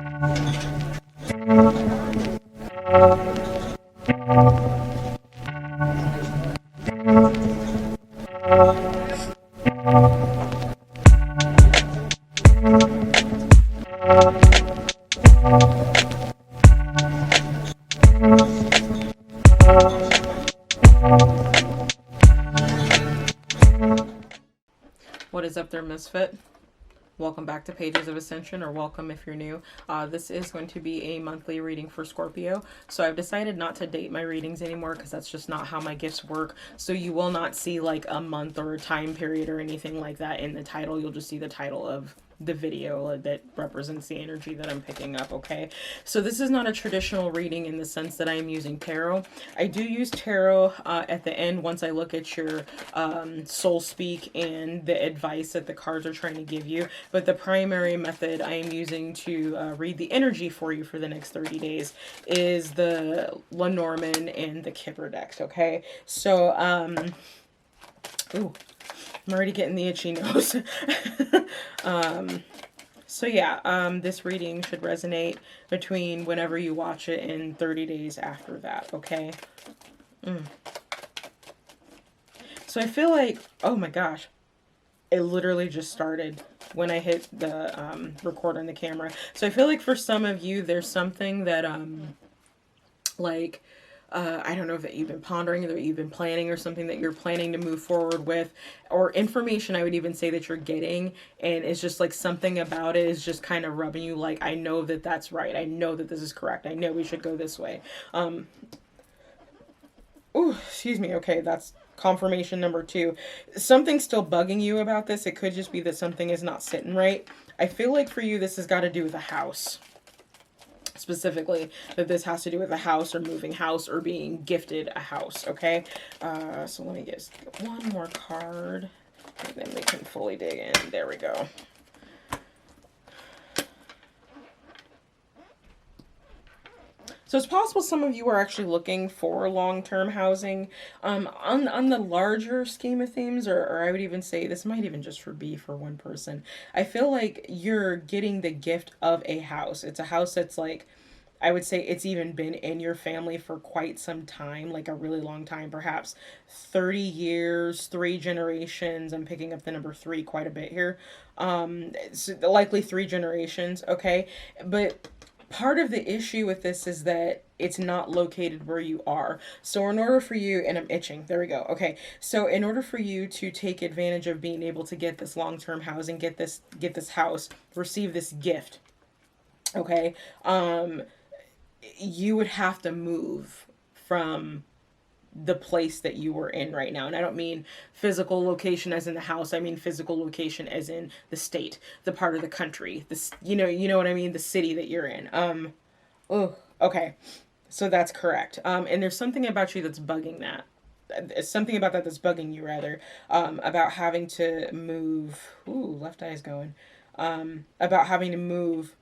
What is up there, Misfit? Welcome back to Pages of Ascension, or welcome if you're new. This is going to be a monthly reading for Scorpio. So I've decided not to date my readings anymore because that's just not how my gifts work. So you will not see like a month or a time period or anything like that in the title. You'll just see the title of the video that represents the energy that I'm picking up, okay? So this is not a traditional reading in the sense that I'm using tarot. I do use tarot at the end once I look at your soul speak and the advice that the cards are trying to give you, but the primary method I am using to read the energy for you for the next 30 days is the Lenormand and the Kipper decks, okay? So, ooh, I'm already getting the itchy nose. So yeah, this reading should resonate between whenever you watch it and 30 days after that, okay? So I feel like, oh my gosh, it literally just started when I hit the record on the camera. So I feel like for some of you, there's something that, I don't know that you've been pondering or that you've been planning, or something that you're planning to move forward with, or information I would even say that you're getting, and it's just like something about it is just kind of rubbing you like, I know that that's right. I know that this is correct. I know we should go this way. Ooh, excuse me. Okay, that's confirmation number 2. Something's still bugging you about this. It could just be that something is not sitting right. I feel like for you, this has got to do with a house. Specifically, that this has to do with a house or moving house or being gifted a house, okay? So let me get one more card and then we can fully dig in. There we go. So it's possible some of you are actually looking for long-term housing. On the larger scheme of things, or I would even say this might even just be for one person. I feel like you're getting the gift of a house. It's a house that's like, I would say it's even been in your family for quite some time, like a really long time, perhaps 30 years, 3 generations. I'm picking up the number 3 quite a bit here. So likely 3 generations, okay? But part of the issue with this is that it's not located where you are. So in order for you, and I'm itching, there we go. Okay. So in order for you to take advantage of being able to get this long-term housing, get this house, receive this gift, okay, you would have to move from the place that you were in right now. And I don't mean physical location as in the house. I mean physical location as in the state, the part of the country, this, you know what I mean? The city that you're in. Oh, okay. So that's correct. And there's something about you that's bugging that. Something about that that's bugging you, rather, about having to move. Ooh, left eye's going. About having to move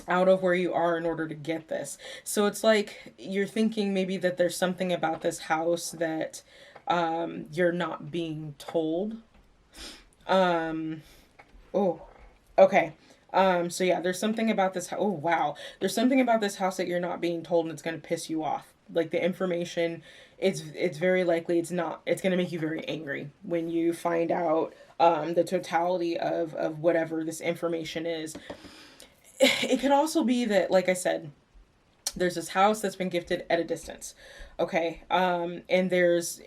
out of where you are in order to get this. So it's like you're thinking maybe that there's something about this house that you're not being told. Oh, okay. So yeah, there's something about this. Oh, wow. There's something about this house that you're not being told, and it's going to piss you off. Like the information, it's very likely it's going to make you very angry when you find out the totality of whatever this information is. It could also be that, like I said, there's this house that's been gifted at a distance, okay, and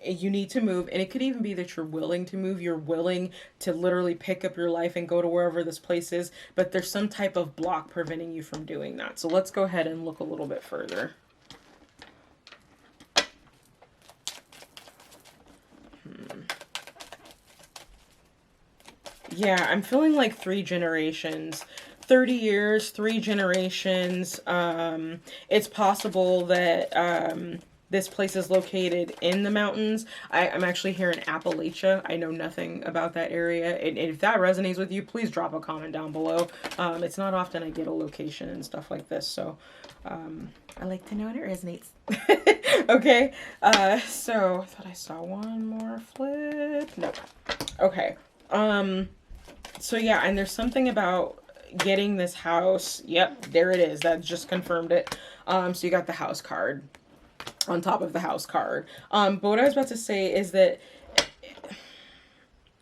you need to move, and it could even be that you're willing to move, you're willing to literally pick up your life and go to wherever this place is, but there's some type of block preventing you from doing that. So let's go ahead and look a little bit further. Yeah, I'm feeling like 3 generations. 30 years, 3 generations. It's possible that this place is located in the mountains. I'm actually here in Appalachia. I know nothing about that area. And if that resonates with you, please drop a comment down below. It's not often I get a location and stuff like this, so I like to know when it resonates. Okay, so I thought I saw one more flip. No. Okay. So yeah, and there's something about getting this house. Yep, there it is. That just confirmed it. So you got the house card on top of the house card. But what I was about to say is that,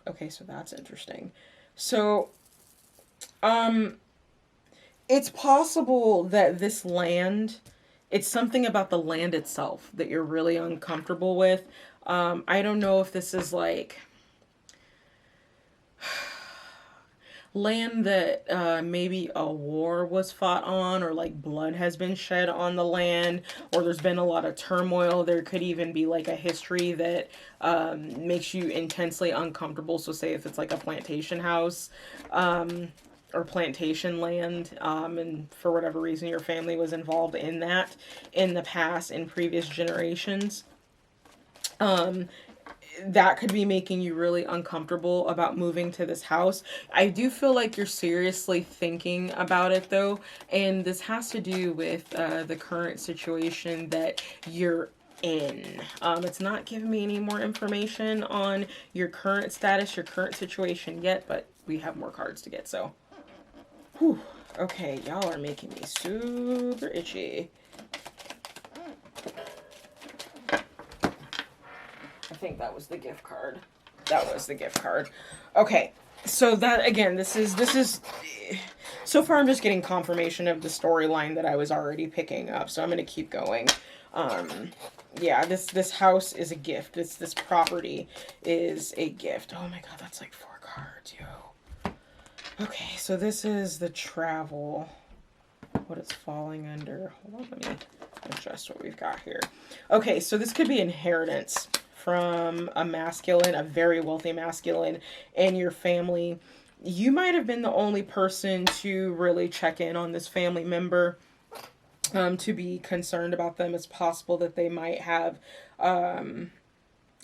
okay, so that's interesting. So, it's possible that this land, it's something about the land itself that you're really uncomfortable with. I don't know if this is like land that maybe a war was fought on, or like blood has been shed on the land, or there's been a lot of turmoil. There could even be like a history that makes you intensely uncomfortable. So say if it's like a plantation house, or plantation land, and for whatever reason your family was involved in that in the past, in previous generations, that could be making you really uncomfortable about moving to this house. I do feel like you're seriously thinking about it though, and this has to do with the current situation that you're in. It's not giving me any more information on your current status, your current situation yet, but we have more cards to get, so. Whew. Okay, y'all are making me super itchy. I think that was the gift card. That was the gift card. Okay, so that, again, this is, so far I'm just getting confirmation of the storyline that I was already picking up, so I'm going to keep going. Yeah, this house is a gift. This property is a gift. Oh my god, that's like 4 cards, yo. Okay, so this is the travel, what it's falling under. Hold on, let me adjust what we've got here. Okay, so this could be inheritance from a masculine, a very wealthy masculine in your family. You might have been the only person to really check in on this family member, to be concerned about them. It's possible that they might have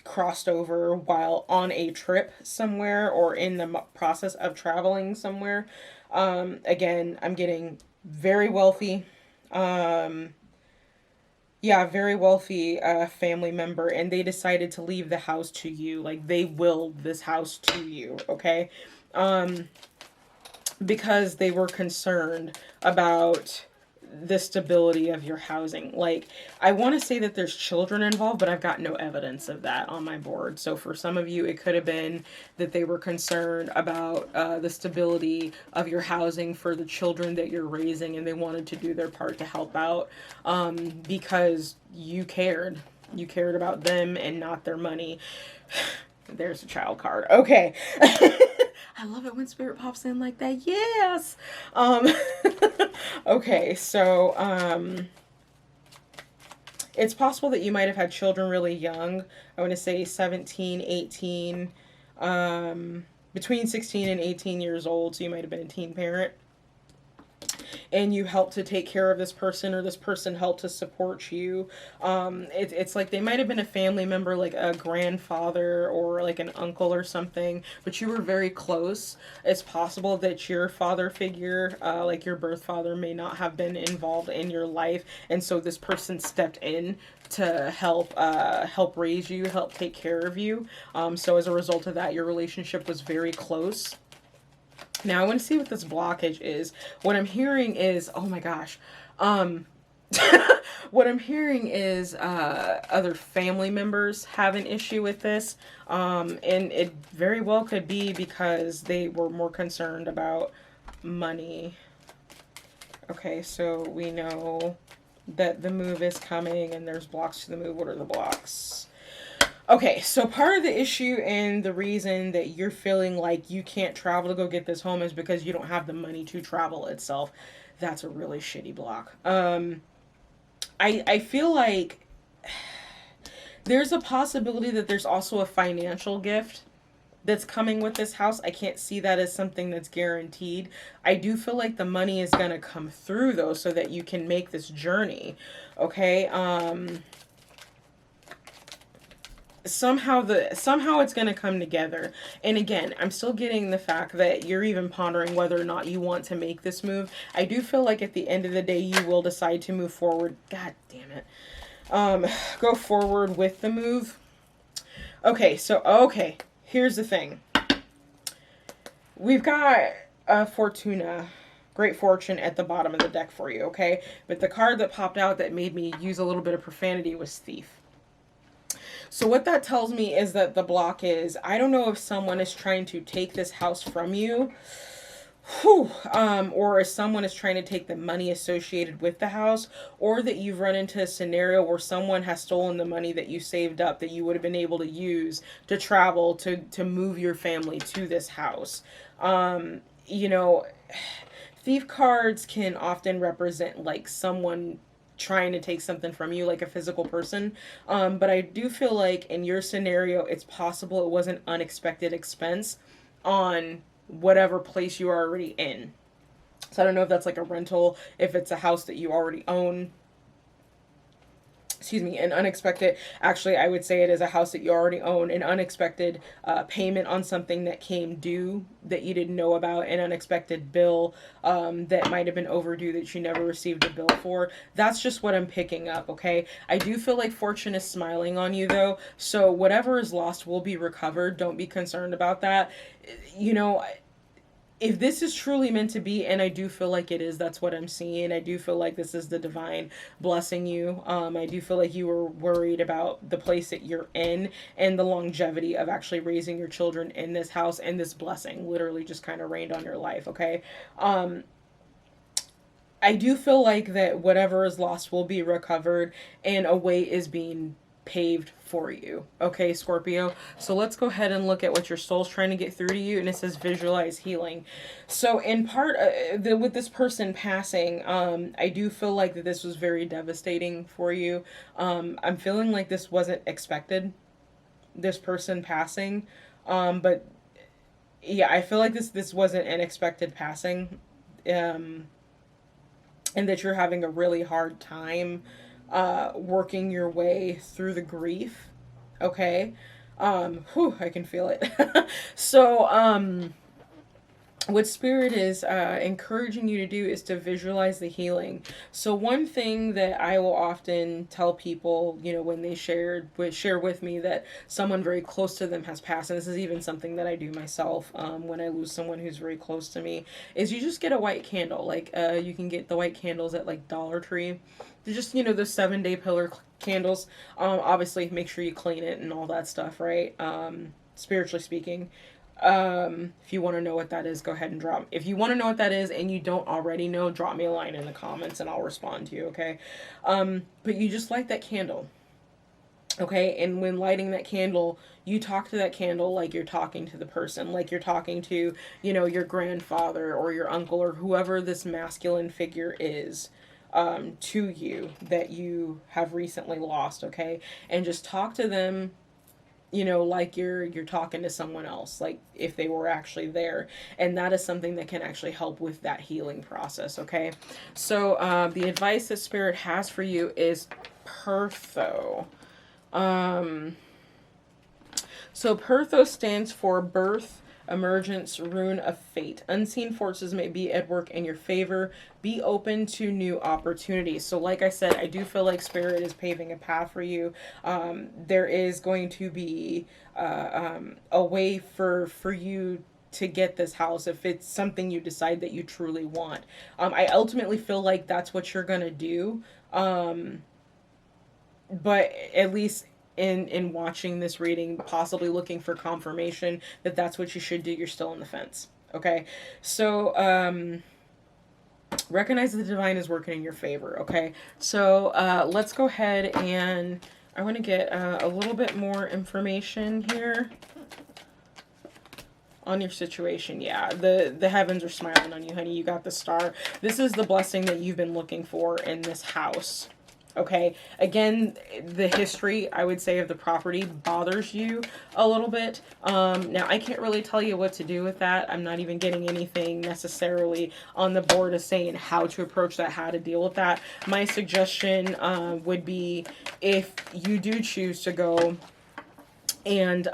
crossed over while on a trip somewhere, or in the process of traveling somewhere. Again, I'm getting very wealthy. Yeah, very wealthy family member, and they decided to leave the house to you. Like, they willed this house to you, okay? Because they were concerned about the stability of your housing. Like, I want to say that there's children involved, but I've got no evidence of that on my board. So for some of you, it could have been that they were concerned about the stability of your housing for the children that you're raising, and they wanted to do their part to help out, because you cared. You cared about them and not their money. There's a child card. Okay. I love it when spirit pops in like that. Yes. Okay, so it's possible that you might have had children really young. I want to say 17, 18, between 16 and 18 years old. So you might have been a teen parent, and you helped to take care of this person, or this person helped to support you. It's like they might have been a family member, like a grandfather or like an uncle or something, but you were very close. It's possible that your father figure, like your birth father, may not have been involved in your life, and so this person stepped in to help raise you, help take care of you. So as a result of that, your relationship was very close. Now, I want to see what this blockage is. What I'm hearing is, oh my gosh, what I'm hearing is other family members have an issue with this, and it very well could be because they were more concerned about money. Okay, so we know that the move is coming, and there's blocks to the move. What are the blocks? Okay, so part of the issue and the reason that you're feeling like you can't travel to go get this home is because you don't have the money to travel itself. That's a really shitty block. I feel like there's a possibility that there's also a financial gift that's coming with this house. I can't see that as something that's guaranteed. I do feel like the money is going to come through, though, so that you can make this journey. Okay, somehow it's going to come together. And again, I'm still getting the fact that you're even pondering whether or not you want to make this move. I do feel like at the end of the day, you will decide to move forward. God damn it. Go forward with the move. Okay, so, here's the thing. We've got Fortuna Great Fortune at the bottom of the deck for you, okay? But the card that popped out that made me use a little bit of profanity was Thief. So what that tells me is that the block is, I don't know if someone is trying to take this house from you, or if someone is trying to take the money associated with the house, or that you've run into a scenario where someone has stolen the money that you saved up that you would have been able to use to travel, to move your family to this house. You know, thief cards can often represent like someone trying to take something from you, like a physical person. But I do feel like in your scenario, it's possible it was an unexpected expense on whatever place you are already in. So I don't know if that's like a rental, if it's a house that you already own. Excuse me, an unexpected, actually I would say it is a house that you already own, an unexpected payment on something that came due that you didn't know about, an unexpected bill that might have been overdue that you never received a bill for. That's just what I'm picking up, okay? I do feel like fortune is smiling on you though, so whatever is lost will be recovered. Don't be concerned about that. You know, if this is truly meant to be, and I do feel like it is, that's what I'm seeing. I do feel like this is the divine blessing you. I do feel like you were worried about the place that you're in and the longevity of actually raising your children in this house, and this blessing literally just kind of rained on your life, okay? I do feel like that whatever is lost will be recovered, and a way is being paved for you, okay, Scorpio? So let's go ahead and look at what your soul's trying to get through to you, and it says visualize healing. So in part, with this person passing, I do feel like that this was very devastating for you. I'm feeling like this wasn't expected, this person passing, but yeah, I feel like this wasn't an expected passing, and that you're having a really hard time working your way through the grief, okay? I can feel it. So what spirit is encouraging you to do is to visualize the healing. So one thing that I will often tell people, you know, when they share with me that someone very close to them has passed, and this is even something that I do myself when I lose someone who's very close to me, is you just get a white candle. Like you can get the white candles at like Dollar Tree. They're just, you know, those 7-day pillar candles. Obviously make sure you clean it and all that stuff, right? Spiritually speaking. If you want to know what that is, go ahead and drop. If you want to know what that is and you don't already know, drop me a line in the comments and I'll respond to you, okay? But you just light that candle, okay? And when lighting that candle, you talk to that candle like you're talking to the person, like you're talking to, you know, your grandfather or your uncle or whoever this masculine figure is to you that you have recently lost, okay? And just talk to them, you know, like you're talking to someone else, like if they were actually there. And that is something that can actually help with that healing process, okay? So the advice that Spirit has for you is Pertho. So Pertho stands for birth, emergence, rune of fate. Unseen forces may be at work in your favor. Be open to new opportunities. So like I said, I do feel like Spirit is paving a path for you. There is going to be a way for you to get this house if it's something you decide that you truly want. I ultimately feel like that's what you're gonna do. But at least in watching this reading, possibly looking for confirmation that that's what you should do, you're still on the fence, okay? So recognize that the divine is working in your favor, okay? So let's go ahead and I want to get a little bit more information here on your situation. Yeah, the heavens are smiling on you, honey. You got the star. This is the blessing that you've been looking for in this house. Okay, again, the history, I would say, of the property bothers you a little bit. Now, I can't really tell you what to do with that. I'm not even getting anything necessarily on the board as saying how to approach that, how to deal with that. My suggestion would be, if you do choose to go and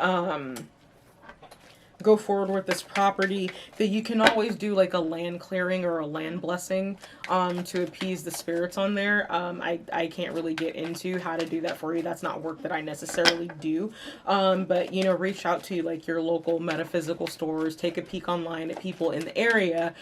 go forward with this property, that you can always do like a land clearing or a land blessing to appease the spirits on there. I can't really get into how to do that for you. That's not work that I necessarily do. But you know, reach out to like your local metaphysical stores, take a peek online at people in the area,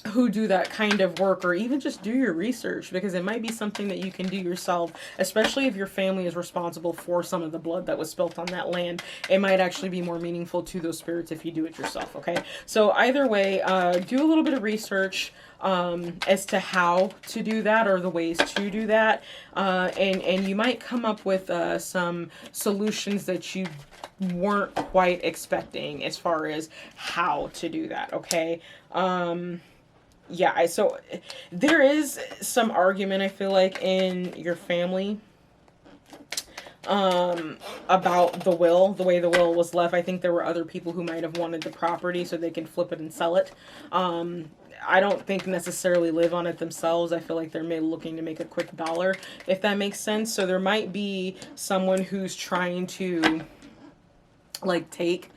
who do that kind of work, or even just do your research, because it might be something that you can do yourself, especially if your family is responsible for some of the blood that was spilt on that land. It might actually be more meaningful to those spirits if you do it yourself. Okay, so either way, do a little bit of research as to how to do that, or the ways to do that, and you might come up with some solutions that you weren't quite expecting as far as how to do that. Okay. Yeah, so there is some argument, I feel like, in your family about the will, the way the will was left. I think there were other people who might have wanted the property so they can flip it and sell it. I don't think necessarily live on it themselves. I feel like they're looking to make a quick dollar, if that makes sense. So there might be someone who's trying to, like, take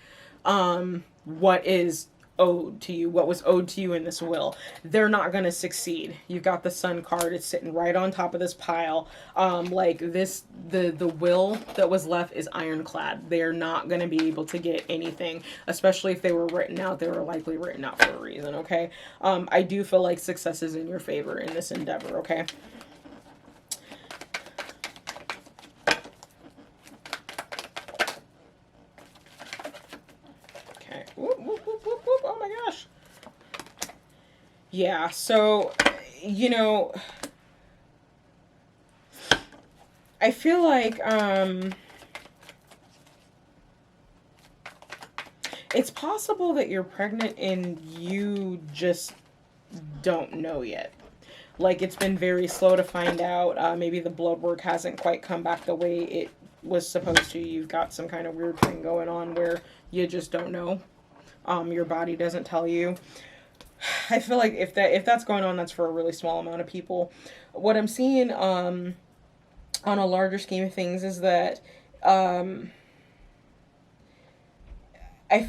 what is owed to you, what was owed to you in this will. They're not going to succeed. You've got the Sun card. It's sitting right on top of this pile. Like this, the will that was left is ironclad. They're not going to be able to get anything, especially if they were written out. They were likely written out for a reason. Okay. I do feel like success is in your favor in this endeavor. Okay. Oh my gosh. Yeah, so, you know, I feel like it's possible that you're pregnant and you just don't know yet. Like, it's been very slow to find out. Maybe the blood work hasn't quite come back the way it was supposed to. You've got some kind of weird thing going on where you just don't know. Your body doesn't tell you. I feel like if that's going on, that's for a really small amount of people. What I'm seeing on a larger scheme of things is that I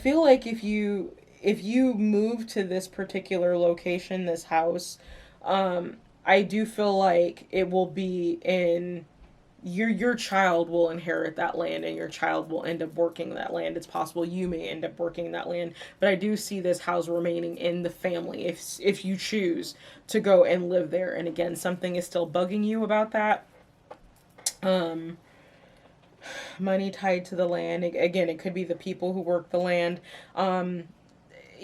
feel like if you move to this particular location, this house, I do feel like it will be in your child will inherit that land, and your child will end up working that land. It's possible you may end up working that land, but I do see this house remaining in the family if you choose to go and live there. And again, something is still bugging you about that. Money tied to the land. Again, it could be the people who work the land.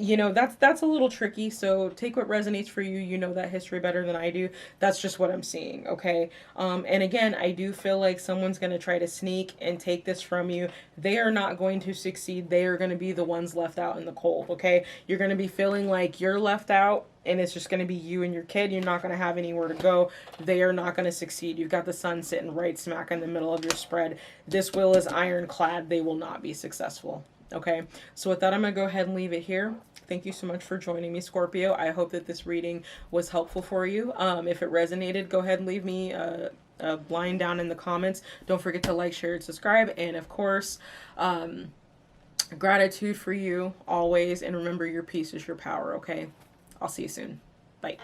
You know, that's a little tricky, so take what resonates for you. You know that history better than I do. That's just what I'm seeing, okay? And again, I do feel like someone's going to try to sneak and take this from you. They are not going to succeed. They are going to be the ones left out in the cold, okay? You're going to be feeling like you're left out, and it's just going to be you and your kid. You're not going to have anywhere to go. They are not going to succeed. You've got the Sun sitting right smack in the middle of your spread. This will is ironclad. They will not be successful. Okay, so with that, I'm going to go ahead and leave it here. Thank you so much for joining me, Scorpio. I hope that this reading was helpful for you. If it resonated, go ahead and leave me a line down in the comments. Don't forget to like, share, and subscribe. And of course, gratitude for you always. And remember, your peace is your power, okay? I'll see you soon. Bye.